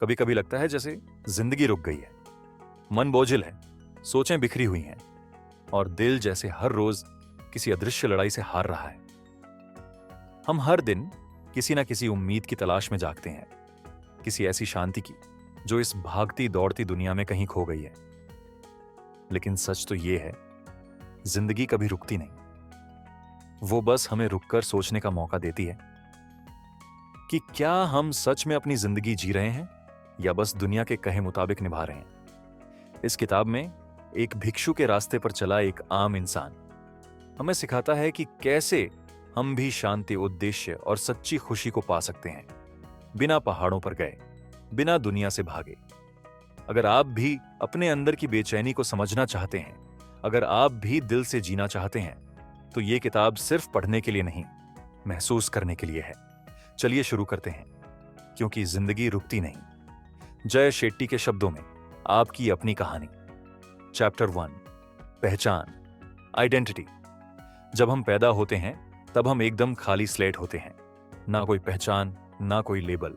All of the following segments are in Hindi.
कभी कभी लगता है जैसे जिंदगी रुक गई है, मन बोझिल है, सोचें बिखरी हुई हैं और दिल जैसे हर रोज किसी अदृश्य लड़ाई से हार रहा है। हम हर दिन किसी ना किसी उम्मीद की तलाश में जागते हैं, किसी ऐसी शांति की जो इस भागती दौड़ती दुनिया में कहीं खो गई है। लेकिन सच तो यह है, जिंदगी कभी रुकती नहीं। वो बस हमें रुककर सोचने का मौका देती है कि क्या हम सच में अपनी जिंदगी जी रहे हैं या बस दुनिया के कहे मुताबिक निभा रहे हैं। इस किताब में एक भिक्षु के रास्ते पर चला एक आम इंसान हमें सिखाता है कि कैसे हम भी शांति, उद्देश्य और सच्ची खुशी को पा सकते हैं, बिना पहाड़ों पर गए, बिना दुनिया से भागे। अगर आप भी अपने अंदर की बेचैनी को समझना चाहते हैं, अगर आप भी दिल से जीना चाहते हैं, तो ये किताब सिर्फ पढ़ने के लिए नहीं, महसूस करने के लिए है। चलिए शुरू करते हैं, क्योंकि जिंदगी रुकती नहीं। जय शेट्टी के शब्दों में आपकी अपनी कहानी। चैप्टर 1, पहचान, आइडेंटिटी। जब हम पैदा होते हैं तब हम एकदम खाली स्लेट होते हैं, ना कोई पहचान, ना कोई लेबल।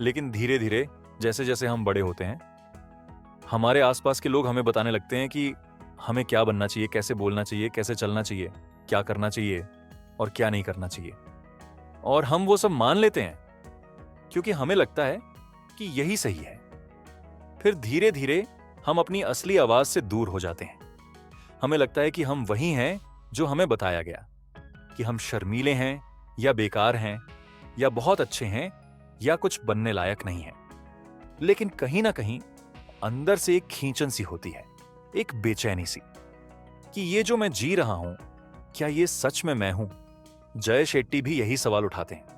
लेकिन धीरे धीरे जैसे जैसे हम बड़े होते हैं, हमारे आसपास के लोग हमें बताने लगते हैं कि हमें क्या बनना चाहिए, कैसे बोलना चाहिए, कैसे चलना चाहिए, क्या करना चाहिए और क्या नहीं करना चाहिए। और हम वो सब मान लेते हैं क्योंकि हमें लगता है कि यही सही है। फिर धीरे धीरे हम अपनी असली आवाज से दूर हो जाते हैं। हमें लगता है कि हम वही हैं जो हमें बताया गया, कि हम शर्मीले हैं या बेकार हैं या बहुत अच्छे हैं या कुछ बनने लायक नहीं हैं। लेकिन कहीं ना कहीं अंदर से एक खींचन सी होती है, एक बेचैनी सी, कि ये जो मैं जी रहा हूं, क्या ये सच में मैं हूं? जय शेट्टी भी यही सवाल उठाते हैं।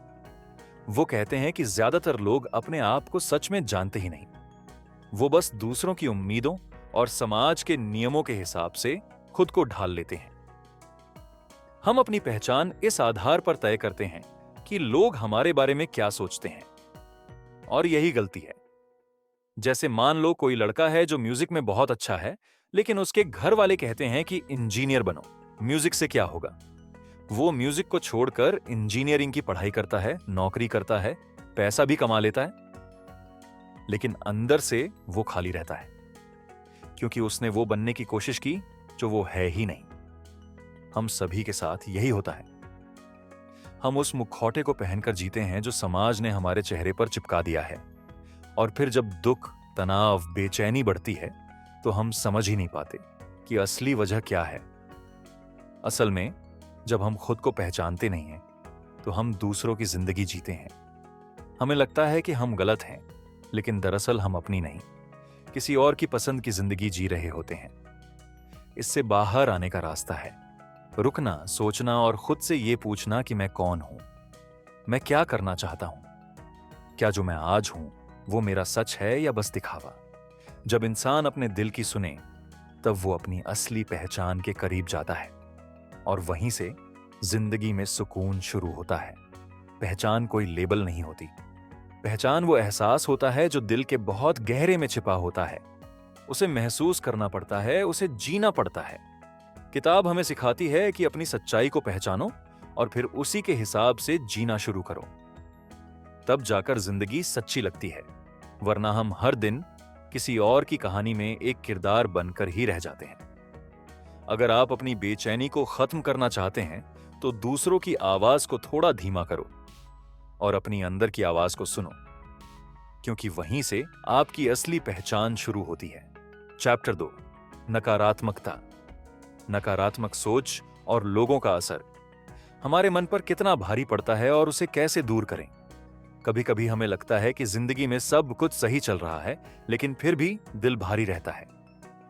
वो कहते हैं कि ज्यादातर लोग अपने आप को सच में जानते ही नहीं। वो बस दूसरों की उम्मीदों और समाज के नियमों के हिसाब से खुद को ढाल लेते हैं। हम अपनी पहचान इस आधार पर तय करते हैं कि लोग हमारे बारे में क्या सोचते हैं, और यही गलती है। जैसे मान लो कोई लड़का है जो म्यूजिक में बहुत अच्छा है, लेकिन उसके घर वाले कहते हैं कि इंजीनियर बनो, म्यूजिक से क्या होगा। वो म्यूजिक को छोड़कर इंजीनियरिंग की पढ़ाई करता है, नौकरी करता है, पैसा भी कमा लेता है, लेकिन अंदर से वो खाली रहता है, क्योंकि उसने वो बनने की कोशिश की जो वो है ही नहीं। हम सभी के साथ यही होता है। हम उस मुखौटे को पहनकर जीते हैं जो समाज ने हमारे चेहरे पर चिपका दिया है, और फिर जब दुख, तनाव, बेचैनी बढ़ती है तो हम समझ ही नहीं पाते कि असली वजह क्या है। असल में जब हम खुद को पहचानते नहीं हैं तो हम दूसरों की जिंदगी जीते हैं। हमें लगता है कि हम गलत हैं, लेकिन दरअसल हम अपनी नहीं, किसी और की पसंद की जिंदगी जी रहे होते हैं। इससे बाहर आने का रास्ता है रुकना, सोचना और खुद से ये पूछना कि मैं कौन हूं, मैं क्या करना चाहता हूं, क्या जो मैं आज हूं वो मेरा सच है या बस दिखावा। जब इंसान अपने दिल की सुने तब वो अपनी असली पहचान के करीब जाता है, और वहीं से जिंदगी में सुकून शुरू होता है। पहचान कोई लेबल नहीं होती, पहचान वो एहसास होता है जो दिल के बहुत गहरे में छिपा होता है। उसे महसूस करना पड़ता है, उसे जीना पड़ता है। किताब हमें सिखाती है कि अपनी सच्चाई को पहचानो और फिर उसी के हिसाब से जीना शुरू करो, तब जाकर जिंदगी सच्ची लगती है। वरना हम हर दिन किसी और की कहानी में एक किरदार बनकर ही रह जाते हैं। अगर आप अपनी बेचैनी को खत्म करना चाहते हैं तो दूसरों की आवाज को थोड़ा धीमा करो और अपनी अंदर की आवाज को सुनो, क्योंकि वहीं से आपकी असली पहचान शुरू होती है। चैप्टर 2, नकारात्मकता। नकारात्मक सोच और लोगों का असर हमारे मन पर कितना भारी पड़ता है और उसे कैसे दूर करें। कभी कभी हमें लगता है कि जिंदगी में सब कुछ सही चल रहा है, लेकिन फिर भी दिल भारी रहता है।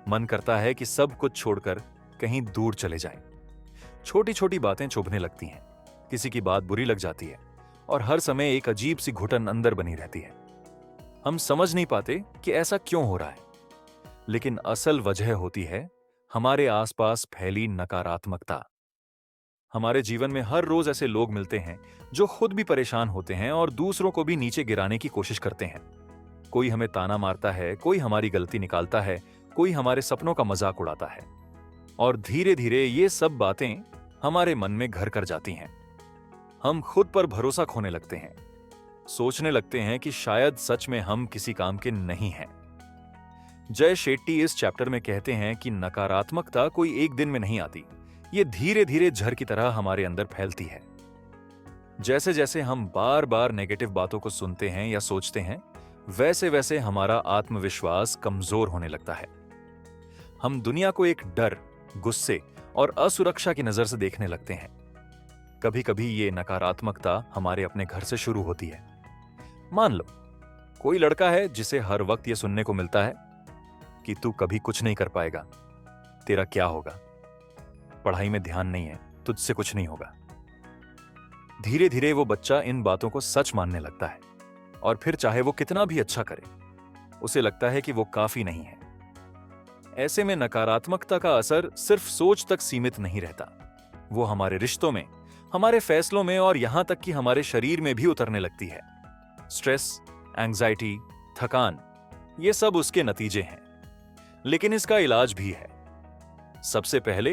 मन करता है कि सब कुछ छोड़कर कहीं दूर चले जाएं। छोटी छोटी बातें चुभने लगती हैं, किसी की बात बुरी लग जाती है और हर समय एक अजीब सी घुटन अंदर बनी रहती है। हम समझ नहीं पाते कि ऐसा क्यों हो रहा है, लेकिन असल वजह होती है हमारे आसपास फैली नकारात्मकता। हमारे जीवन में हर रोज ऐसे लोग मिलते हैं जो खुद भी परेशान होते हैं और दूसरों को भी नीचे गिराने की कोशिश करते हैं। कोई हमें ताना मारता है, कोई हमारी गलती निकालता है, कोई हमारे सपनों का मजाक उड़ाता है, और धीरे धीरे ये सब बातें हमारे मन में घर कर जाती हैं। हम खुद पर भरोसा खोने लगते हैं। सोचने लगते हैं कि शायद सच में हम किसी काम के नहीं हैं। जय शेट्टी इस चैप्टर में कहते हैं कि नकारात्मकता कोई एक दिन में नहीं आती, ये धीरे धीरे झर की तरह हमारे अंदर फैलती है। जैसे जैसे हम बार बार नेगेटिव बातों को सुनते हैं या सोचते हैं, वैसे वैसे हमारा आत्मविश्वास कमजोर होने लगता है। हम दुनिया को एक डर, गुस्से और असुरक्षा की नजर से देखने लगते हैं। कभी कभी ये नकारात्मकता हमारे अपने घर से शुरू होती है। मान लो कोई लड़का है जिसे हर वक्त यह सुनने को मिलता है कि तू कभी कुछ नहीं कर पाएगा, तेरा क्या होगा, पढ़ाई में ध्यान नहीं है, तुझसे कुछ नहीं होगा। धीरे धीरे वो बच्चा इन बातों को सच मानने लगता है और फिर चाहे वो कितना भी अच्छा करे, उसे लगता है कि वो काफी नहीं है। ऐसे में नकारात्मकता का असर सिर्फ सोच तक सीमित नहीं रहता, वो हमारे रिश्तों में, हमारे फैसलों में और यहां तक कि हमारे शरीर में भी उतरने लगती है। स्ट्रेस, एंग्जाइटी, थकान, ये सब उसके नतीजे हैं। लेकिन इसका इलाज भी है। सबसे पहले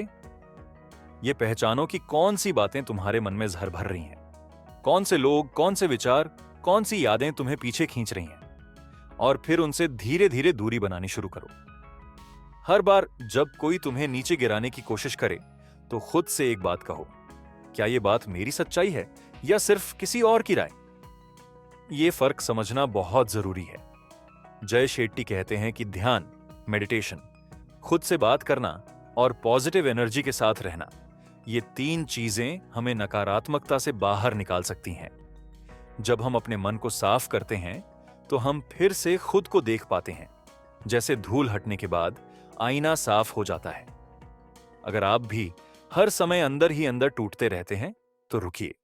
ये पहचानो कि कौन सी बातें तुम्हारे मन में जहर भर रही हैं, कौन से लोग, कौन से विचार, कौन सी यादें तुम्हें पीछे खींच रही हैं, और फिर उनसे धीरे धीरे दूरी बनानी शुरू करो। हर बार जब कोई तुम्हें नीचे गिराने की कोशिश करे तो खुद से एक बात कहो, क्या यह बात मेरी सच्चाई है या सिर्फ किसी और की राय? यह फर्क समझना बहुत जरूरी है। जय शेट्टी कहते हैं कि ध्यान, मेडिटेशन, खुद से बात करना और पॉजिटिव एनर्जी के साथ रहना, ये 3 चीजें हमें नकारात्मकता से बाहर निकाल सकती हैं। जब हम अपने मन को साफ करते हैं तो हम फिर से खुद को देख पाते हैं, जैसे धूल हटने के बाद आईना साफ हो जाता है। अगर आप भी हर समय अंदर ही अंदर टूटते रहते हैं तो रुकिए,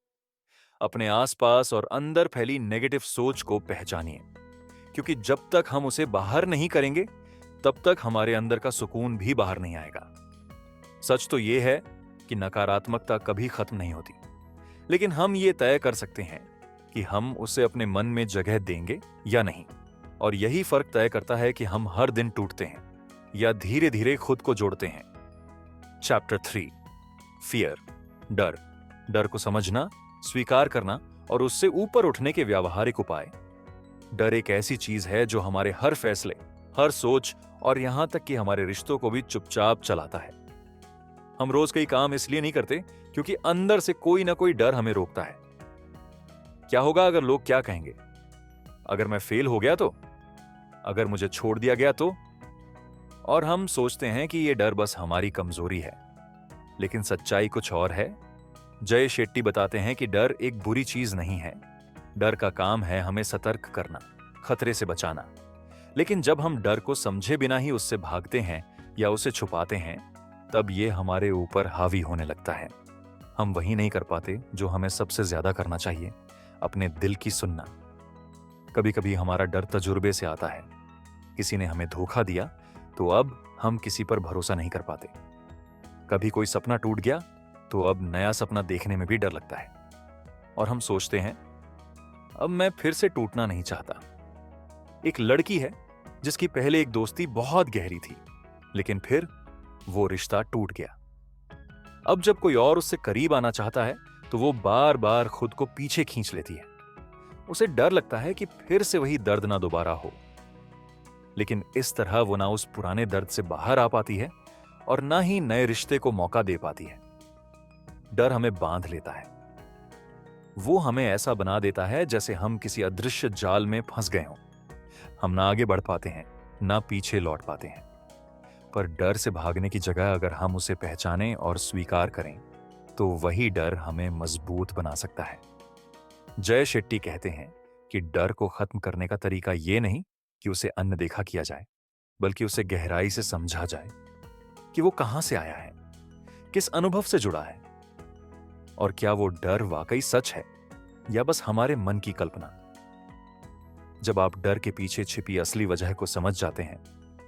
अपने आसपास और अंदर फैली नेगेटिव सोच को पहचानिए, क्योंकि जब तक हम उसे बाहर नहीं करेंगे तब तक हमारे अंदर का सुकून भी बाहर नहीं आएगा। सच तो यह है कि नकारात्मकता कभी खत्म नहीं होती, लेकिन हम ये तय कर सकते हैं कि हम उसे अपने मन में जगह देंगे या नहीं, और यही फर्क तय करता है कि हम हर दिन टूटते हैं या धीरे धीरे खुद को जोड़ते हैं। चैप्टर 3, फियर, डर। डर को समझना, स्वीकार करना और उससे ऊपर उठने के व्यावहारिक उपाय। डर एक ऐसी चीज है जो हमारे हर फैसले, हर सोच और यहां तक कि हमारे रिश्तों को भी चुपचाप चलाता है। हम रोज कई काम इसलिए नहीं करते क्योंकि अंदर से कोई ना कोई डर हमें रोकता है। क्या होगा अगर लोग क्या कहेंगे? अगर मैं फेल हो गया तो? अगर मुझे छोड़ दिया गया तो? और हम सोचते हैं कि यह डर बस हमारी कमजोरी है, लेकिन सच्चाई कुछ और है। जय शेट्टी बताते हैं कि डर एक बुरी चीज नहीं है। डर का काम है हमें सतर्क करना, खतरे से बचाना। लेकिन जब हम डर को समझे बिना ही उससे भागते हैं या उसे छुपाते हैं, तब ये हमारे ऊपर हावी होने लगता है। हम वही नहीं कर पाते जो हमें सबसे ज्यादा करना चाहिए, अपने दिल की सुनना। कभी कभी हमारा डर तजुर्बे से आता है। किसी ने हमें धोखा दिया तो अब हम किसी पर भरोसा नहीं कर पाते। कभी कोई सपना टूट गया तो अब नया सपना देखने में भी डर लगता है, और हम सोचते हैं अब मैं फिर से टूटना नहीं चाहता। एक लड़की है जिसकी पहले एक दोस्ती बहुत गहरी थी, लेकिन फिर वो रिश्ता टूट गया। अब जब कोई और उससे करीब आना चाहता है तो वो बार बार खुद को पीछे खींच लेती है। उसे डर लगता है कि फिर से वही दर्द ना दोबारा हो। लेकिन इस तरह वो ना उस पुराने दर्द से बाहर आ पाती है और ना ही नए रिश्ते को मौका दे पाती है। डर हमें बांध लेता है। वो हमें ऐसा बना देता है जैसे हम किसी अदृश्य जाल में फंस गए हों। हम ना आगे बढ़ पाते हैं, ना पीछे लौट पाते हैं। पर डर से भागने की जगह अगर हम उसे पहचानें और स्वीकार करें, तो वही डर हमें मजबूत बना सकता है। जय शेट्टी कहते हैं कि डर को खत्म करने का तरीका यह नहीं कि उसे अनदेखा किया जाए, बल्कि उसे गहराई से समझा जाए कि वो कहां से आया है, किस अनुभव से जुड़ा है, और क्या वो डर वाकई सच है या बस हमारे मन की कल्पना। जब आप डर के पीछे छिपी असली वजह को समझ जाते हैं,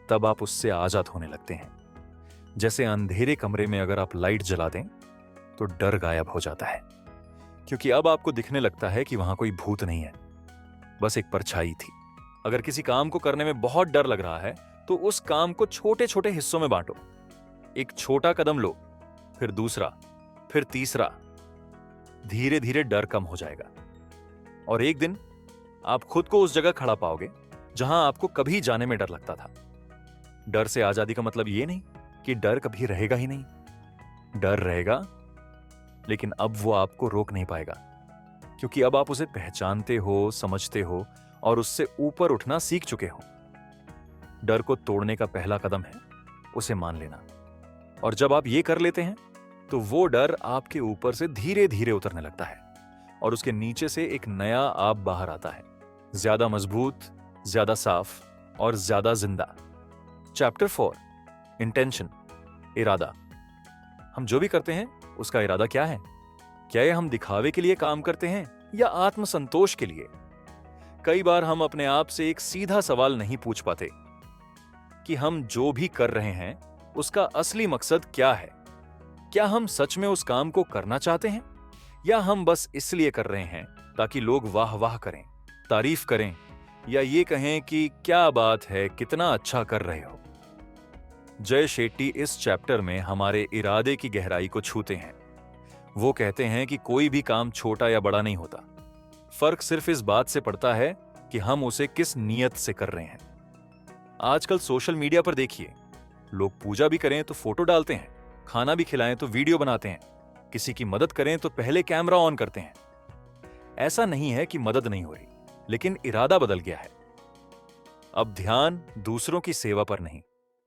तब आप उससे आजाद होने लगते हैं। जैसे अंधेरे कमरे में अगर आप लाइट जला दें तो डर गायब हो जाता है, क्योंकि अब आपको दिखने लगता है कि वहां कोई भूत नहीं है, बस एक परछाई थी। अगर किसी काम को करने में बहुत डर लग रहा है तो उस काम को छोटे छोटे हिस्सों में बांटो। एक छोटा कदम लो, फिर दूसरा, फिर तीसरा। धीरे धीरे डर कम हो जाएगा और एक दिन आप खुद को उस जगह खड़ा पाओगे जहां आपको कभी जाने में डर लगता था। डर से आजादी का मतलब ये नहीं कि डर कभी रहेगा ही नहीं। डर रहेगा, लेकिन अब वो आपको रोक नहीं पाएगा, क्योंकि अब आप उसे पहचानते हो, समझते हो और उससे ऊपर उठना सीख चुके हो। डर को तोड़ने का पहला कदम है उसे मान लेना। और जब आप ये कर लेते हैं तो वो डर आपके ऊपर से धीरे धीरे उतरने लगता है और उसके नीचे से एक नया आप बाहर आता है, ज्यादा मजबूत, ज्यादा साफ और ज्यादा जिंदा। चैप्टर 4, इंटेंशन, इरादा। हम जो भी करते हैं उसका इरादा क्या है? क्या ये हम दिखावे के लिए काम करते हैं या आत्मसंतोष के लिए? कई बार हम अपने आप से एक सीधा सवाल नहीं पूछ पाते कि हम जो भी कर रहे हैं उसका असली मकसद क्या है। क्या हम सच में उस काम को करना चाहते हैं या हम बस इसलिए कर रहे हैं ताकि लोग वाह वाह करें, तारीफ करें या ये कहें कि क्या बात है, कितना अच्छा कर रहे हो। जय शेट्टी इस चैप्टर में हमारे इरादे की गहराई को छूते हैं। वो कहते हैं कि कोई भी काम छोटा या बड़ा नहीं होता, फर्क सिर्फ इस बात से पड़ता है कि हम उसे किस नीयत से कर रहे हैं। आजकल सोशल मीडिया पर देखिए, लोग पूजा भी करें तो फोटो डालते हैं, खाना भी खिलाएं तो वीडियो बनाते हैं, किसी की मदद करें तो पहले कैमरा ऑन करते हैं। ऐसा नहीं है कि मदद नहीं हो रही, लेकिन इरादा बदल गया है। अब ध्यान दूसरों की सेवा पर नहीं,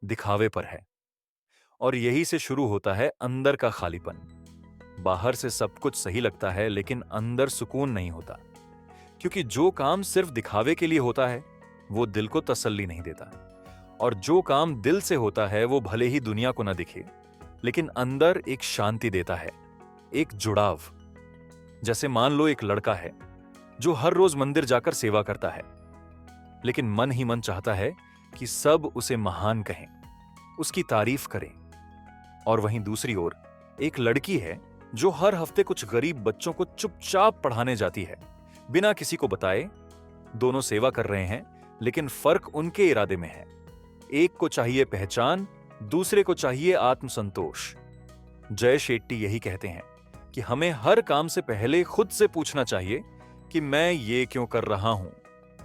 दिखावे पर है। और यही से शुरू होता है अंदर का खालीपन। बाहर से सब कुछ सही लगता है, लेकिन अंदर सुकून नहीं होता, क्योंकि जो काम सिर्फ दिखावे के लिए होता है वो दिल को तसल्ली नहीं देता। और जो काम दिल से होता है वो भले ही दुनिया को ना दिखे, लेकिन अंदर एक शांति देता है, एक जुड़ाव। जैसे मान लो एक लड़का है जो हर रोज मंदिर जाकर सेवा करता है, लेकिन मन ही मन चाहता है कि सब उसे महान कहें, उसकी तारीफ करें। और वहीं दूसरी ओर एक लड़की है जो हर हफ्ते कुछ गरीब बच्चों को चुपचाप पढ़ाने जाती है, बिना किसी को बताए। दोनों सेवा कर रहे हैं, लेकिन फर्क उनके इरादे में है। एक को चाहिए पहचान, दूसरे को चाहिए आत्मसंतोष। जय शेट्टी यही कहते हैं कि हमें हर काम से पहले खुद से पूछना चाहिए कि मैं ये क्यों कर रहा हूं।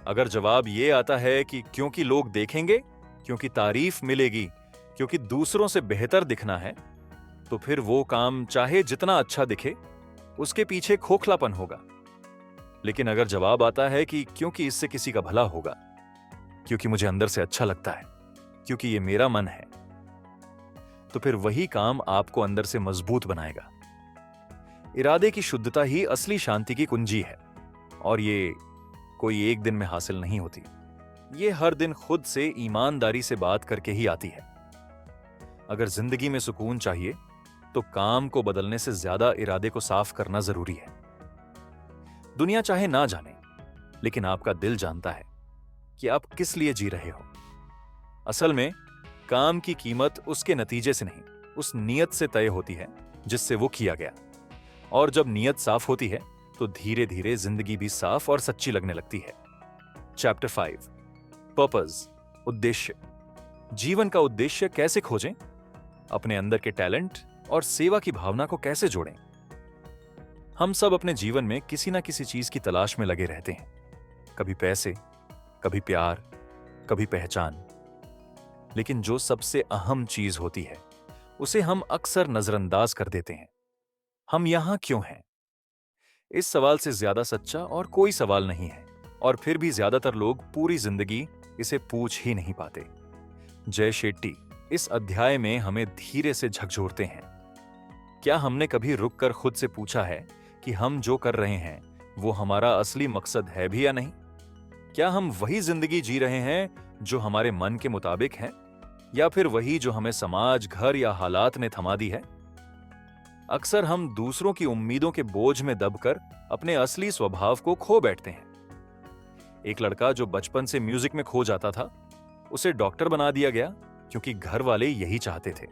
अगर जवाब ये आता है कि क्योंकि लोग देखेंगे, क्योंकि तारीफ मिलेगी, क्योंकि दूसरों से बेहतर दिखना है, तो फिर वो काम चाहे जितना अच्छा दिखे, उसके पीछे खोखलापन होगा। लेकिन अगर जवाब आता है कि क्योंकि इससे किसी का भला होगा, क्योंकि मुझे अंदर से अच्छा लगता है, क्योंकि ये मेरा मन है, तो फिर वही काम आपको अंदर से मजबूत बनाएगा। इरादे की शुद्धता ही असली शांति की कुंजी है, और ये कोई एक दिन में हासिल नहीं होती। ये हर दिन खुद से ईमानदारी से बात करके ही आती है। अगर जिंदगी में सुकून चाहिए तो काम को बदलने से ज्यादा इरादे को साफ करना जरूरी है। दुनिया चाहे ना जाने, लेकिन आपका दिल जानता है कि आप किस लिए जी रहे हो। असल में काम की कीमत उसके नतीजे से नहीं, उस नीयत से तय होती है जिससे वो किया गया। और जब नीयत साफ होती है तो धीरे धीरे जिंदगी भी साफ और सच्ची लगने लगती है। चैप्टर 5, पर्पस, उद्देश्य। जीवन का उद्देश्य कैसे खोजें? अपने अंदर के टैलेंट और सेवा की भावना को कैसे जोड़ें? हम सब अपने जीवन में किसी ना किसी चीज की तलाश में लगे रहते हैं। कभी पैसे, कभी प्यार, कभी पहचान। लेकिन जो सबसे अहम चीज होती है उसे हम अक्सर नजरअंदाज कर देते हैं। हम यहां क्यों हैं? इस सवाल से ज्यादा सच्चा और कोई सवाल नहीं है, और फिर भी ज्यादातर लोग पूरी जिंदगी इसे पूछ ही नहीं पाते। जय शेट्टी इस अध्याय में हमें धीरे से झकझोरते हैं। क्या हमने कभी रुककर खुद से पूछा है कि हम जो कर रहे हैं वो हमारा असली मकसद है भी या नहीं? क्या हम वही जिंदगी जी रहे हैं जो हमारे मन के मुताबिक है, या फिर वही जो हमें समाज, घर या हालात ने थमा दी है? अक्सर हम दूसरों की उम्मीदों के बोझ में दबकर अपने असली स्वभाव को खो बैठते हैं। एक लड़का जो बचपन से म्यूजिक में खो जाता था, उसे डॉक्टर बना दिया गया क्योंकि घर वाले यही चाहते थे।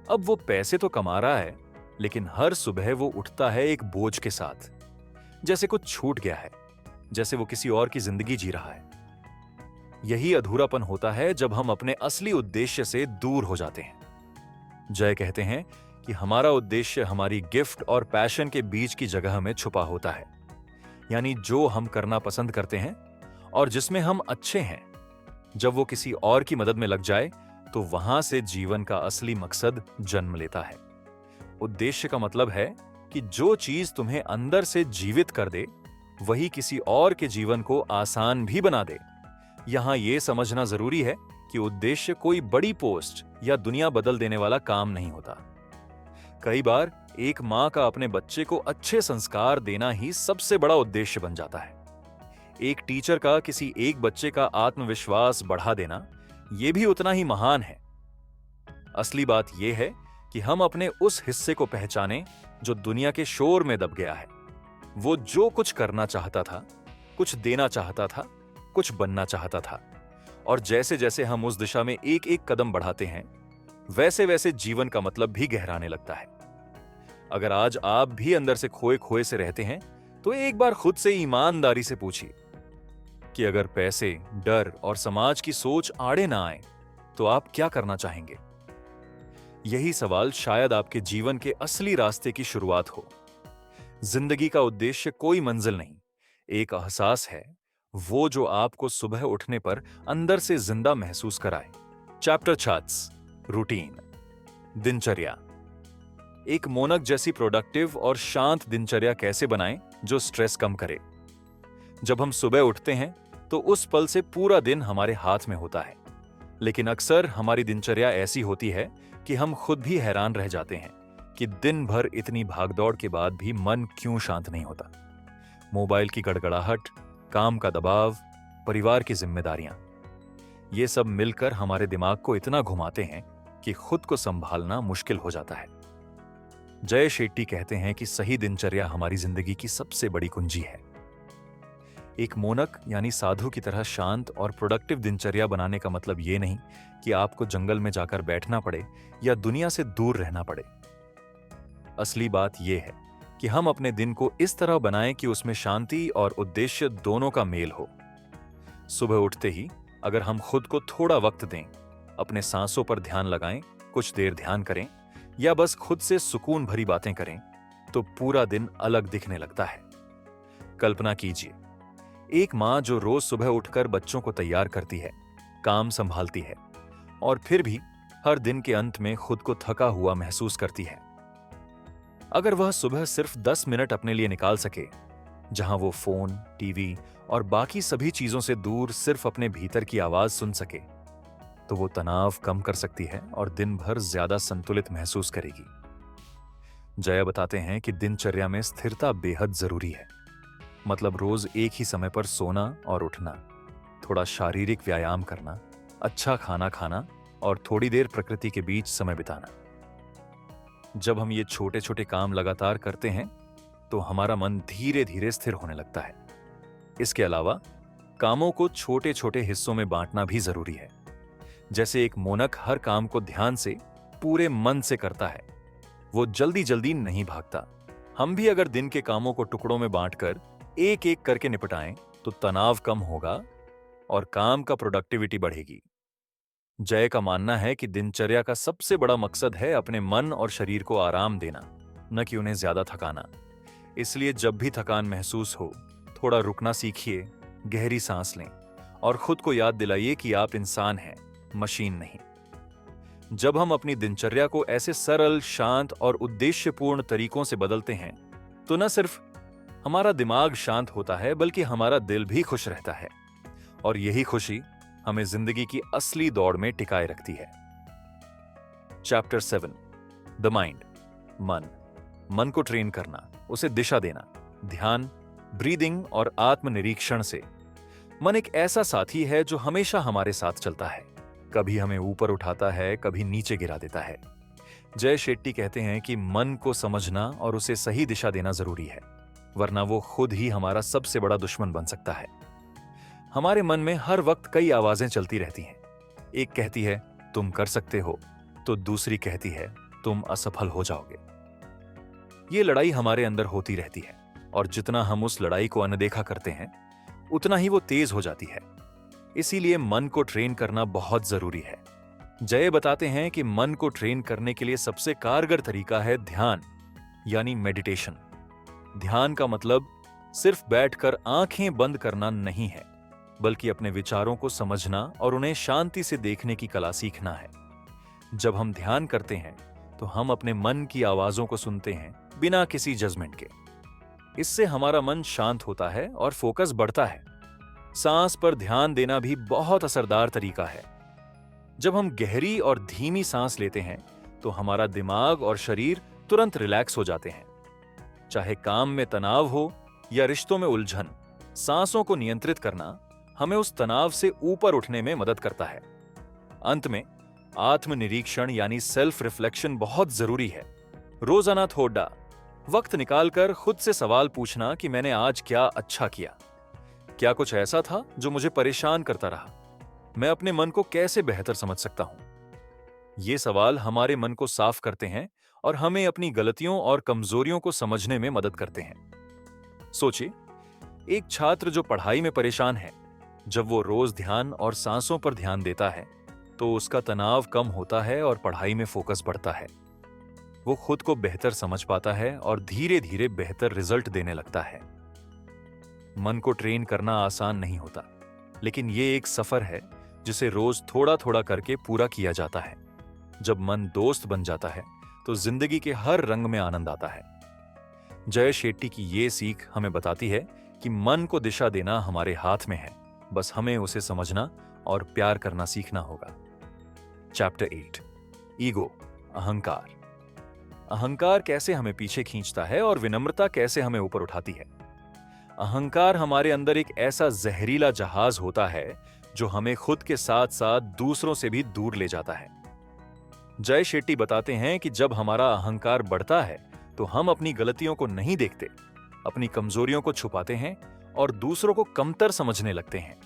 अब वो पैसे तो कमा रहा है, लेकिन हर सुबह वो उठता है एक बोझ के साथ, जैसे कुछ छूट गया है, जैसे वो किसी और की जिंदगी जी रहा है। यही अधूरापन होता है जब हम अपने असली उद्देश्य से दूर हो जाते हैं। जय कहते हैं कि हमारा उद्देश्य हमारी गिफ्ट और पैशन के बीच की जगह में छुपा होता है। यानी जो हम करना पसंद करते हैं और जिसमें हम अच्छे हैं, जब वो किसी और की मदद में लग जाए तो वहां से जीवन का असली मकसद जन्म लेता है। उद्देश्य का मतलब है कि जो चीज तुम्हें अंदर से जीवित कर दे वही किसी और के जीवन को आसान भी बना दे। यहां यह समझना जरूरी है कि उद्देश्य कोई बड़ी पोस्ट या दुनिया बदल देने वाला काम नहीं होता। कई बार एक मां का अपने बच्चे को अच्छे संस्कार देना ही सबसे बड़ा उद्देश्य बन जाता है। एक टीचर का किसी एक बच्चे का आत्मविश्वास बढ़ा देना यह भी उतना ही महान है। असली बात यह है कि हम अपने उस हिस्से को पहचानें जो दुनिया के शोर में दब गया है। वो जो कुछ करना चाहता था, कुछ देना चाहता था, कुछ बनना चाहता था, और जैसे जैसे हम उस दिशा में एक एक कदम बढ़ाते हैं वैसे वैसे जीवन का मतलब भी गहराने लगता है। अगर आज आप भी अंदर से खोए खोए से रहते हैं तो एक बार खुद से ईमानदारी से पूछिए कि अगर पैसे, डर और समाज की सोच आड़े ना आए तो आप क्या करना चाहेंगे। यही सवाल शायद आपके जीवन के असली रास्ते की शुरुआत हो। जिंदगी का उद्देश्य कोई मंजिल नहीं, एक एहसास है, वो जो आपको सुबह उठने पर अंदर से जिंदा महसूस कराए। चैप्टर छात्स रूटीन, दिनचर्या। एक मोनक जैसी प्रोडक्टिव और शांत दिनचर्या कैसे बनाएं जो स्ट्रेस कम करे। जब हम सुबह उठते हैं तो उस पल से पूरा दिन हमारे हाथ में होता है, लेकिन अक्सर हमारी दिनचर्या ऐसी होती है कि हम खुद भी हैरान रह जाते हैं कि दिन भर इतनी भागदौड़ के बाद भी मन क्यों शांत नहीं होता। मोबाइल की गड़गड़ाहट, काम का दबाव, परिवार की जिम्मेदारियां, ये सब मिलकर हमारे दिमाग को इतना घुमाते हैं कि खुद को संभालना मुश्किल हो जाता है। जय शेट्टी कहते हैं कि सही दिनचर्या हमारी जिंदगी की सबसे बड़ी कुंजी है। एक मोनक यानी साधु की तरह शांत और प्रोडक्टिव दिनचर्या बनाने का मतलब ये नहीं कि आपको जंगल में जाकर बैठना पड़े या दुनिया से दूर रहना पड़े। असली बात यह है कि हम अपने दिन को इस तरह बनाएं कि उसमें शांति और उद्देश्य दोनों का मेल हो। सुबह उठते ही अगर हम खुद को थोड़ा वक्त दें, अपने सांसों पर ध्यान लगाएं, कुछ देर ध्यान करें या बस खुद से सुकून भरी बातें करें, तो पूरा दिन अलग दिखने लगता है। कल्पना कीजिए, एक मां जो रोज सुबह उठकर बच्चों को तैयार करती है, काम संभालती है और फिर भी हर दिन के अंत में खुद को थका हुआ महसूस करती है। अगर वह सुबह सिर्फ 10 मिनट अपने लिए निकाल सके, जहां वो फोन, टीवी और बाकी सभी चीजों से दूर सिर्फ अपने भीतर की आवाज सुन सके, तो वो तनाव कम कर सकती है और दिन भर ज्यादा संतुलित महसूस करेगी। जया बताते हैं कि दिनचर्या में स्थिरता बेहद जरूरी है। मतलब रोज एक ही समय पर सोना और उठना, थोड़ा शारीरिक व्यायाम करना, अच्छा खाना खाना और थोड़ी देर प्रकृति के बीच समय बिताना। जब हम ये छोटे छोटे काम लगातार करते हैं तो हमारा मन धीरे धीरे स्थिर होने लगता है। इसके अलावा कामों को छोटे छोटे हिस्सों में बांटना भी जरूरी है। जैसे एक मोनक हर काम को ध्यान से, पूरे मन से करता है, वो जल्दी जल्दी नहीं भागता। हम भी अगर दिन के कामों को टुकड़ों में बांटकर एक एक करके निपटाएं तो तनाव कम होगा और काम का प्रोडक्टिविटी बढ़ेगी। जय का मानना है कि दिनचर्या का सबसे बड़ा मकसद है अपने मन और शरीर को आराम देना, न कि उन्हें ज्यादा थकाना। इसलिए जब भी थकान महसूस हो, थोड़ा रुकना सीखिए, गहरी सांस लें और खुद को याद दिलाइए कि आप इंसान हैं, मशीन नहीं। जब हम अपनी दिनचर्या को ऐसे सरल, शांत और उद्देश्यपूर्ण तरीकों से बदलते हैं तो न सिर्फ हमारा दिमाग शांत होता है बल्कि हमारा दिल भी खुश रहता है, और यही खुशी हमें जिंदगी की असली दौड़ में टिकाए रखती है। चैप्टर 7, द माइंड, मन। मन को ट्रेन करना, उसे दिशा देना, ध्यान, ब्रीदिंग और आत्मनिरीक्षण से। मन एक ऐसा साथी है जो हमेशा हमारे साथ चलता है, कभी हमें ऊपर उठाता है, कभी नीचे गिरा देता है। जय शेट्टी कहते हैं कि मन को समझना और उसे सही दिशा देना जरूरी है, वरना वो खुद ही हमारा सबसे बड़ा दुश्मन बन सकता है। हमारे मन में हर वक्त कई आवाजें चलती रहती हैं। एक कहती है तुम कर सकते हो, तो दूसरी कहती है तुम असफल हो जाओगे। ये लड़ाई हमारे अंदर होती रहती है और जितना हम उस लड़ाई को अनदेखा करते हैं उतना ही वो तेज हो जाती है। इसीलिए मन को ट्रेन करना बहुत जरूरी है। जय बताते हैं कि मन को ट्रेन करने के लिए सबसे कारगर तरीका है ध्यान, यानी मेडिटेशन। ध्यान का मतलब सिर्फ बैठकर आंखें बंद करना नहीं है, बल्कि अपने विचारों को समझना और उन्हें शांति से देखने की कला सीखना है। जब हम ध्यान करते हैं तो हम अपने मन की आवाजों को सुनते हैं बिना किसी जजमेंट के। इससे हमारा मन शांत होता है और फोकस बढ़ता है। सांस पर ध्यान देना भी बहुत असरदार तरीका है। जब हम गहरी और धीमी सांस लेते हैं तो हमारा दिमाग और शरीर तुरंत रिलैक्स हो जाते हैं। चाहे काम में तनाव हो या रिश्तों में उलझन, सांसों को नियंत्रित करना हमें उस तनाव से ऊपर उठने में मदद करता है। अंत में आत्मनिरीक्षण यानी सेल्फ रिफ्लेक्शन बहुत जरूरी है। रोजाना थोड़ा वक्त निकालकर खुद से सवाल पूछना कि मैंने आज क्या अच्छा किया, क्या कुछ ऐसा था जो मुझे परेशान करता रहा, मैं अपने मन को कैसे बेहतर समझ सकता हूं। ये सवाल हमारे मन को साफ करते हैं और हमें अपनी गलतियों और कमजोरियों को समझने में मदद करते हैं। सोचिए, एक छात्र जो पढ़ाई में परेशान है, जब वो रोज ध्यान और सांसों पर ध्यान देता है तो उसका तनाव कम होता है और पढ़ाई में फोकस बढ़ता है। वो खुद को बेहतर समझ पाता है और धीरे धीरे बेहतर रिजल्ट देने लगता है। मन को ट्रेन करना आसान नहीं होता, लेकिन ये एक सफर है जिसे रोज थोड़ा थोड़ा करके पूरा किया जाता है। जब मन दोस्त बन जाता है तो जिंदगी के हर रंग में आनंद आता है। जय शेट्टी की ये सीख हमें बताती है कि मन को दिशा देना हमारे हाथ में है, बस हमें उसे समझना और प्यार करना सीखना होगा। चैप्टर 8, ईगो, अहंकार। अहंकार कैसे हमें पीछे खींचता है और विनम्रता कैसे हमें ऊपर उठाती है। अहंकार हमारे अंदर एक ऐसा जहरीला जहाज होता है जो हमें खुद के साथ साथ दूसरों से भी दूर ले जाता है। जय शेट्टी बताते हैं कि जब हमारा अहंकार बढ़ता है तो हम अपनी गलतियों को नहीं देखते, अपनी कमजोरियों को छुपाते हैं और दूसरों को कमतर समझने लगते हैं।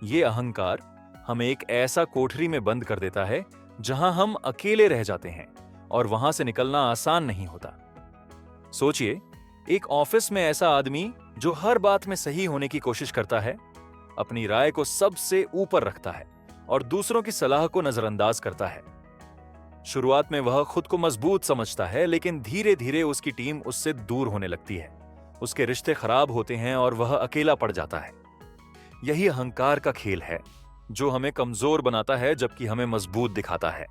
ये अहंकार हमें एक ऐसा कोठरी में बंद कर देता है जहां हम अकेले रह जाते हैं और वहां से निकलना आसान नहीं होता। सोचिए, एक ऑफिस में ऐसा आदमी जो हर बात में सही होने की कोशिश करता है, अपनी राय को सबसे ऊपर रखता है और दूसरों की सलाह को नजरअंदाज करता है। शुरुआत में वह खुद को मजबूत समझता है, लेकिन धीरे धीरे उसकी टीम उससे दूर होने लगती है, उसके रिश्ते खराब होते हैं और वह अकेला पड़ जाता है। यही अहंकार का खेल है जो हमें कमजोर बनाता है जबकि हमें मजबूत दिखाता है।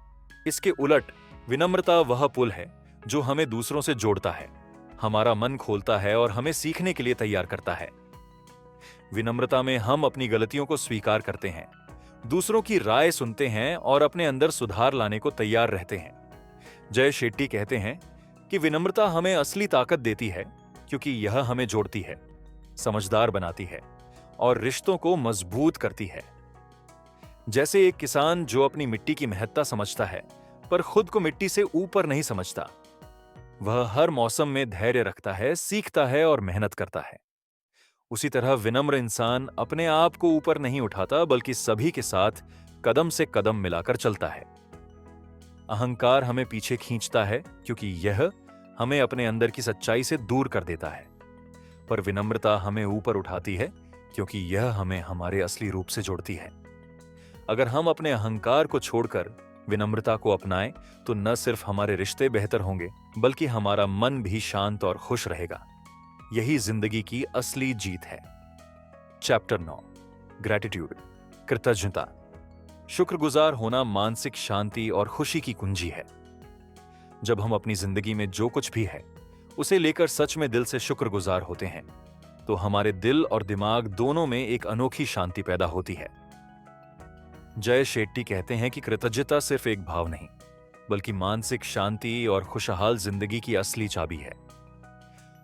इसके उलट विनम्रता वह पुल है जो हमें दूसरों से जोड़ता है, हमारा मन खोलता है और हमें सीखने के लिए तैयार करता है। विनम्रता में हम अपनी गलतियों को स्वीकार करते हैं, दूसरों की राय सुनते हैं और अपने अंदर सुधार लाने को तैयार रहते हैं। जय शेट्टी कहते हैं कि विनम्रता हमें असली ताकत देती है क्योंकि यह हमें जोड़ती है, समझदार बनाती है और रिश्तों को मजबूत करती है। जैसे एक किसान जो अपनी मिट्टी की महत्ता समझता है पर खुद को मिट्टी से ऊपर नहीं समझता, वह हर मौसम में धैर्य रखता है, सीखता है और मेहनत करता है। उसी तरह विनम्र इंसान अपने आप को ऊपर नहीं उठाता बल्कि सभी के साथ कदम से कदम मिलाकर चलता है। अहंकार हमें पीछे खींचता है क्योंकि यह हमें अपने अंदर की सच्चाई से दूर कर देता है, पर विनम्रता हमें ऊपर उठाती है क्योंकि यह हमें हमारे असली रूप से जोड़ती है। अगर हम अपने अहंकार को छोड़कर विनम्रता को अपनाएं तो न सिर्फ हमारे रिश्ते बेहतर होंगे बल्कि हमारा मन भी शांत और खुश रहेगा। यही जिंदगी की असली जीत है। चैप्टर 9, ग्रैटिट्यूड, कृतज्ञता। शुक्रगुजार होना मानसिक शांति और खुशी की कुंजी है। जब हम अपनी जिंदगी में जो कुछ भी है उसे लेकर सच में दिल से शुक्रगुजार होते हैं तो हमारे दिल और दिमाग दोनों में एक अनोखी शांति पैदा होती है। जय शेट्टी कहते हैं कि कृतज्ञता सिर्फ एक भाव नहीं बल्कि मानसिक शांति और खुशहाल जिंदगी की असली चाबी है।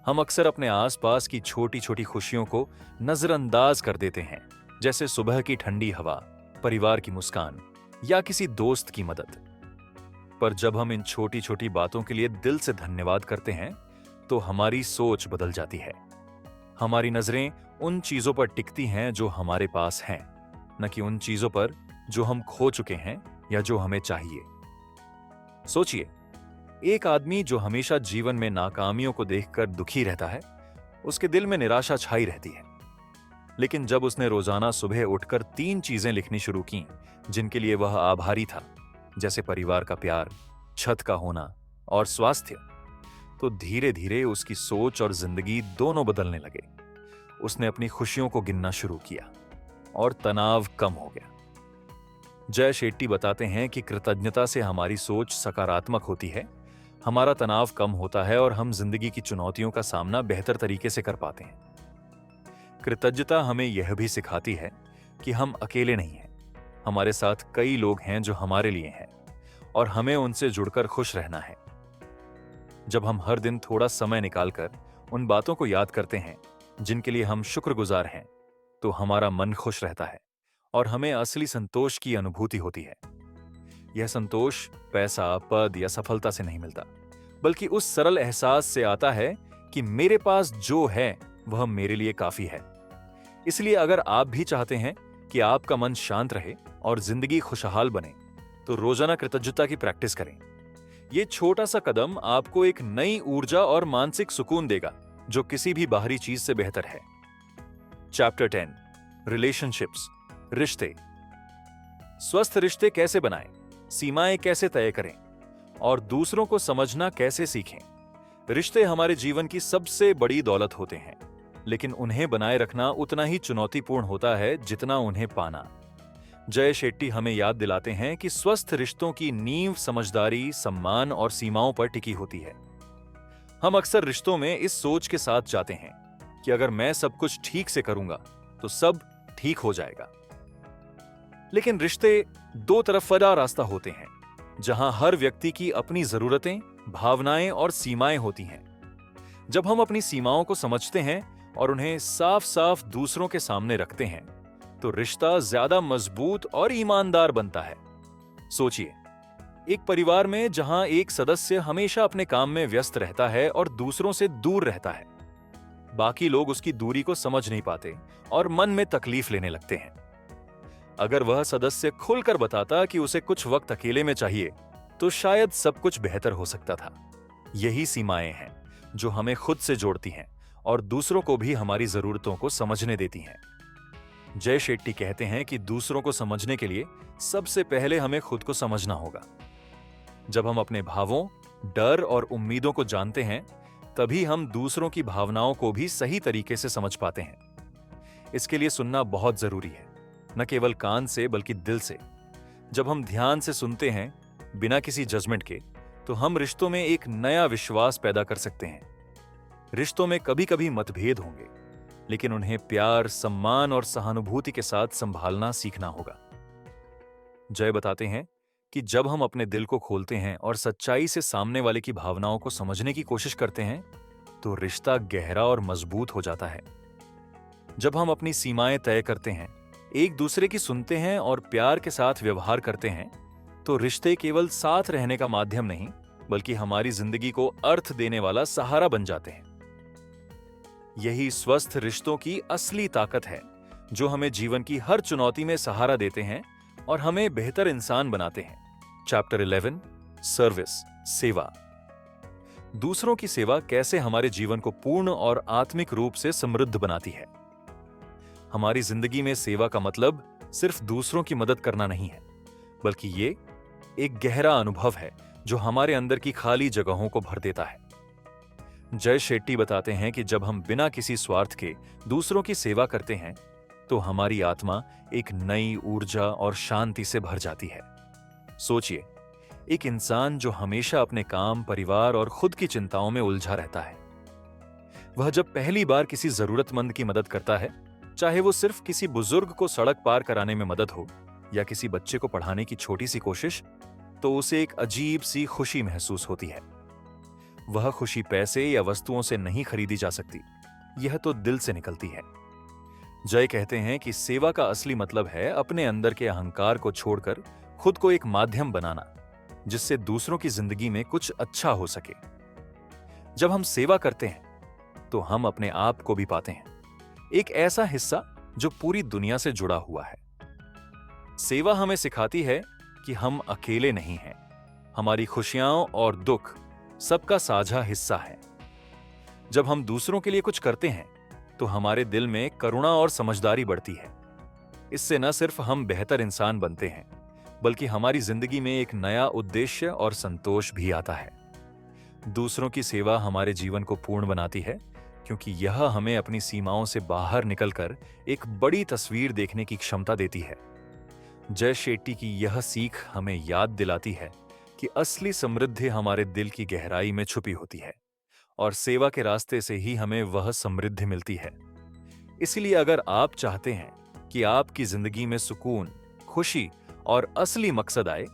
हम अक्सर अपने आसपास की छोटी छोटी खुशियों को नजरअंदाज कर देते हैं, जैसे सुबह की ठंडी हवा, परिवार की मुस्कान या किसी दोस्त की मदद। पर जब हम इन छोटी छोटी बातों के लिए दिल से धन्यवाद करते हैं तो हमारी सोच बदल जाती है। हमारी नजरें उन चीजों पर टिकती हैं जो हमारे पास हैं, न कि उन चीजों पर जो हम खो चुके हैं या जो हमें चाहिए। सोचिए, एक आदमी जो हमेशा जीवन में नाकामियों को देखकर दुखी रहता है, उसके दिल में निराशा छाई रहती है। लेकिन जब उसने रोजाना सुबह उठकर 3 चीजें लिखनी शुरू की जिनके लिए वह आभारी था, जैसे परिवार का प्यार, छत का होना और स्वास्थ्य, तो धीरे धीरे उसकी सोच और जिंदगी दोनों बदलने लगे। उसने अपनी खुशियों को गिनना शुरू किया और तनाव कम हो गया। जय शेट्टी बताते हैं कि कृतज्ञता से हमारी सोच सकारात्मक होती है, हमारा तनाव कम होता है और हम जिंदगी की चुनौतियों का सामना बेहतर तरीके से कर पाते हैं। कृतज्ञता हमें यह भी सिखाती है कि हम अकेले नहीं हैं, हमारे साथ कई लोग हैं जो हमारे लिए हैं और हमें उनसे जुड़कर खुश रहना है। जब हम हर दिन थोड़ा समय निकालकर उन बातों को याद करते हैं जिनके लिए हम शुक्रगुजार हैं, तो हमारा मन खुश रहता है और हमें असली संतोष की अनुभूति होती है। यह संतोष पैसा, पद या सफलता से नहीं मिलता, बल्कि उस सरल एहसास से आता है कि मेरे पास जो है वह मेरे लिए काफी है। इसलिए अगर आप भी चाहते हैं कि आपका मन शांत रहे और जिंदगी खुशहाल बने, तो रोजाना कृतज्ञता की प्रैक्टिस करें। यह छोटा सा कदम आपको एक नई ऊर्जा और मानसिक सुकून देगा जो किसी भी बाहरी चीज से बेहतर है। चैप्टर 10, रिलेशनशिप्स, रिश्ते। स्वस्थ रिश्ते कैसे बनाएं, सीमाएं कैसे तय करें और दूसरों को समझना कैसे सीखें। रिश्ते हमारे जीवन की सबसे बड़ी दौलत होते हैं, लेकिन उन्हें बनाए रखना उतना ही चुनौतीपूर्ण होता है जितना उन्हें पाना। जय शेट्टी हमें याद दिलाते हैं कि स्वस्थ रिश्तों की नींव समझदारी, सम्मान और सीमाओं पर टिकी होती है। हम अक्सर रिश्तों में इस सोच के साथ जाते हैं कि अगर मैं सब कुछ ठीक से करूंगा तो सब ठीक हो जाएगा। लेकिन रिश्ते दो तरफा रास्ता होते हैं, जहां हर व्यक्ति की अपनी जरूरतें, भावनाएं और सीमाएं होती हैं। जब हम अपनी सीमाओं को समझते हैं और उन्हें साफ साफ दूसरों के सामने रखते हैं, तो रिश्ता ज्यादा मजबूत और ईमानदार बनता है। सोचिए, एक परिवार में जहां एक सदस्य हमेशा अपने काम में व्यस्त रहता है और दूसरों से दूर रहता है, बाकी लोग उसकी दूरी को समझ नहीं पाते और मन में तकलीफ लेने लगते हैं। अगर वह सदस्य खुलकर बताता कि उसे कुछ वक्त अकेले में चाहिए, तो शायद सब कुछ बेहतर हो सकता था। यही सीमाएं हैं जो हमें खुद से जोड़ती हैं और दूसरों को भी हमारी जरूरतों को समझने देती हैं। जय शेट्टी कहते हैं कि दूसरों को समझने के लिए सबसे पहले हमें खुद को समझना होगा। जब हम अपने भावों, डर और उम्मीदों को जानते हैं, तभी हम दूसरों की भावनाओं को भी सही तरीके से समझ पाते हैं। इसके लिए सुनना बहुत जरूरी है, न केवल कान से बल्कि दिल से। जब हम ध्यान से सुनते हैं बिना किसी जजमेंट के, तो हम रिश्तों में एक नया विश्वास पैदा कर सकते हैं। रिश्तों में कभी कभी मतभेद होंगे, लेकिन उन्हें प्यार, सम्मान और सहानुभूति के साथ संभालना सीखना होगा। जय बताते हैं कि जब हम अपने दिल को खोलते हैं और सच्चाई से सामने वाले की भावनाओं को समझने की कोशिश करते हैं, तो रिश्ता गहरा और मजबूत हो जाता है। जब हम अपनी सीमाएं तय करते हैं, एक दूसरे की सुनते हैं और प्यार के साथ व्यवहार करते हैं, तो रिश्ते केवल साथ रहने का माध्यम नहीं, बल्कि हमारी जिंदगी को अर्थ देने वाला सहारा बन जाते हैं। यही स्वस्थ रिश्तों की असली ताकत है, जो हमें जीवन की हर चुनौती में सहारा देते हैं और हमें बेहतर इंसान बनाते हैं। चैप्टर 11, सर्विस, सेवा। दूसरों की सेवा कैसे हमारे जीवन को पूर्ण और आत्मिक रूप से समृद्ध बनाती है। हमारी जिंदगी में सेवा का मतलब सिर्फ दूसरों की मदद करना नहीं है, बल्कि ये एक गहरा अनुभव है जो हमारे अंदर की खाली जगहों को भर देता है। जय शेट्टी बताते हैं कि जब हम बिना किसी स्वार्थ के दूसरों की सेवा करते हैं, तो हमारी आत्मा एक नई ऊर्जा और शांति से भर जाती है। सोचिए, एक इंसान जो हमेशा अपने काम, परिवार और खुद की चिंताओं में उलझा रहता है, वह जब पहली बार किसी जरूरतमंद की मदद करता है, चाहे वो सिर्फ किसी बुजुर्ग को सड़क पार कराने में मदद हो या किसी बच्चे को पढ़ाने की छोटी सी कोशिश, तो उसे एक अजीब सी खुशी महसूस होती है। वह खुशी पैसे या वस्तुओं से नहीं खरीदी जा सकती, यह तो दिल से निकलती है। जय कहते हैं कि सेवा का असली मतलब है अपने अंदर के अहंकार को छोड़कर खुद को एक माध्यम बनाना, जिससे दूसरों की जिंदगी में कुछ अच्छा हो सके। जब हम सेवा करते हैं, तो हम अपने आप को भी पाते हैं, एक ऐसा हिस्सा जो पूरी दुनिया से जुड़ा हुआ है। सेवा हमें सिखाती है कि हम अकेले नहीं हैं, हमारी खुशियां और दुख सबका साझा हिस्सा है। जब हम दूसरों के लिए कुछ करते हैं, तो हमारे दिल में करुणा और समझदारी बढ़ती है। इससे न सिर्फ हम बेहतर इंसान बनते हैं, बल्कि हमारी जिंदगी में एक नया उद्देश्य और संतोष भी आता है। दूसरों की सेवा हमारे जीवन को पूर्ण बनाती है, क्योंकि यह हमें अपनी सीमाओं से बाहर निकलकर एक बड़ी तस्वीर देखने की क्षमता देती है। जय शेट्टी की यह सीख हमें याद दिलाती है कि असली समृद्धि हमारे दिल की गहराई में छुपी होती है और सेवा के रास्ते से ही हमें वह समृद्धि मिलती है। इसलिए अगर आप चाहते हैं कि आपकी जिंदगी में सुकून, खुशी और असली मकसद आए,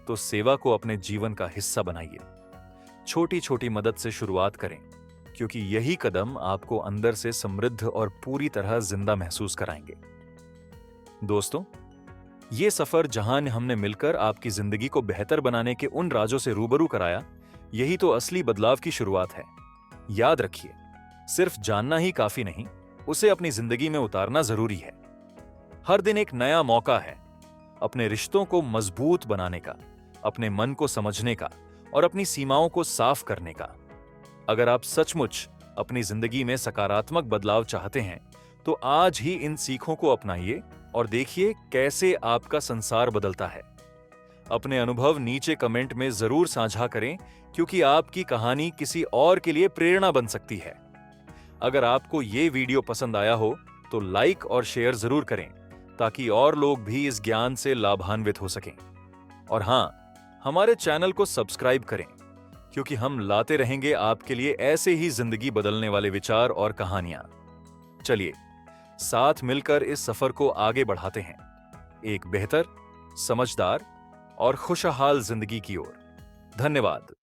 तो सेवा को अपने जीवन का हिस्सा बनाइए। छोटी छोटी मदद से शुरुआत करें, क्योंकि यही कदम आपको अंदर से समृद्ध और पूरी तरह जिंदा महसूस कराएंगे। दोस्तों, ये सफर जहां हमने मिलकर आपकी जिंदगी को बेहतर बनाने के उन राजों से रूबरू कराया, यही तो असली बदलाव की शुरुआत है। याद रखिए, सिर्फ जानना ही काफी नहीं, उसे अपनी जिंदगी में उतारना जरूरी है। हर दिन एक नया मौका है अपने रिश्तों को मजबूत बनाने का, अपने मन को समझने का और अपनी सीमाओं को साफ करने का। अगर आप सचमुच अपनी जिंदगी में सकारात्मक बदलाव चाहते हैं, तो आज ही इन सीखों को अपनाइए और देखिए कैसे आपका संसार बदलता है। अपने अनुभव नीचे कमेंट में जरूर साझा करें, क्योंकि आपकी कहानी किसी और के लिए प्रेरणा बन सकती है। अगर आपको ये वीडियो पसंद आया हो तो लाइक और शेयर जरूर करें, ताकि और लोग भी इस ज्ञान से लाभान्वित हो सकें। और हां, हमारे चैनल को सब्सक्राइब करें, क्योंकि हम लाते रहेंगे आपके लिए ऐसे ही जिंदगी बदलने वाले विचार और कहानियां। चलिए, साथ मिलकर इस सफर को आगे बढ़ाते हैं, एक बेहतर, समझदार और खुशहाल जिंदगी की ओर। धन्यवाद।